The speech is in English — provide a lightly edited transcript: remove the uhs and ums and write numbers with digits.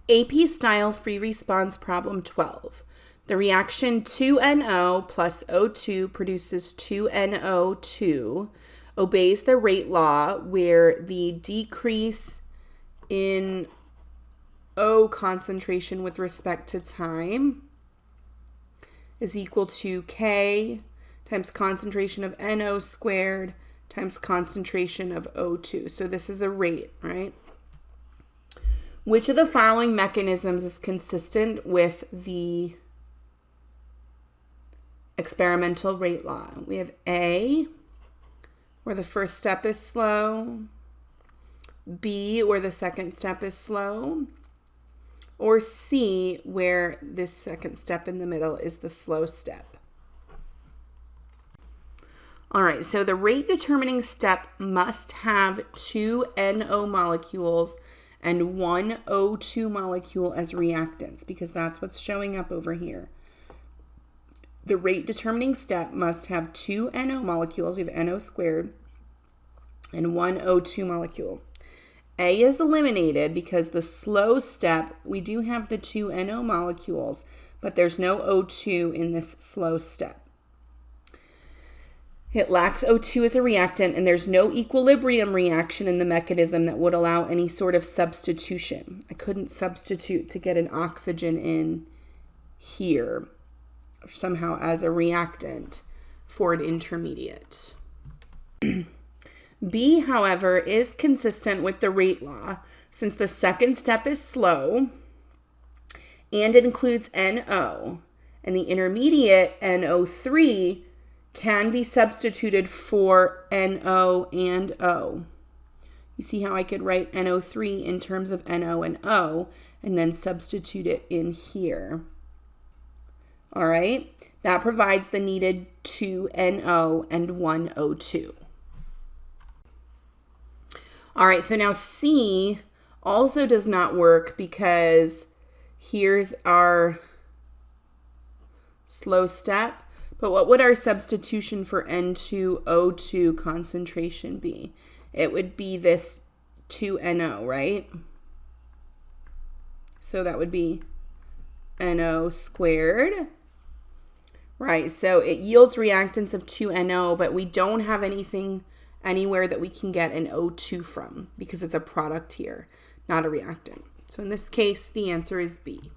AP Style Free Response Problem 12. The reaction 2NO plus O2 produces 2NO2, obeys the rate law where the decrease in O concentration with respect to time is equal to K times concentration of NO squared times concentration of O2. So this is a rate, right? Which of the following mechanisms is consistent with the experimental rate law? We have A, where the first step is slow, B, where the second step is slow, or C, where this second step in the middle is the slow step. All right, so the rate determining step must have 2 NO molecules and 1 O2 molecule as reactants, because that's what's showing up over here. The rate determining step must have 2 NO molecules, you have NO squared, and 1 O2 molecule. A is eliminated because the slow step, we do have the 2 NO molecules, but there's no O2 in this slow step. It lacks O2 as a reactant, and there's no equilibrium reaction in the mechanism that would allow any sort of substitution. I couldn't substitute to get an oxygen in here somehow as a reactant for an intermediate. B, however, is consistent with the rate law since the second step is slow and it includes NO, and the intermediate NO3 can be substituted for NO and O. You see how I could write NO3 in terms of NO and O and then substitute it in here. All right, that provides the needed 2 NO and 1 O2. All right, so now C also does not work because here's our slow step. But what would our substitution for N2O2 concentration be? It would be this 2NO, right? So that would be NO squared. Right, so it yields reactants of 2NO, but we don't have anything anywhere that we can get an O2 from because it's a product here, not a reactant. So in this case, the answer is B.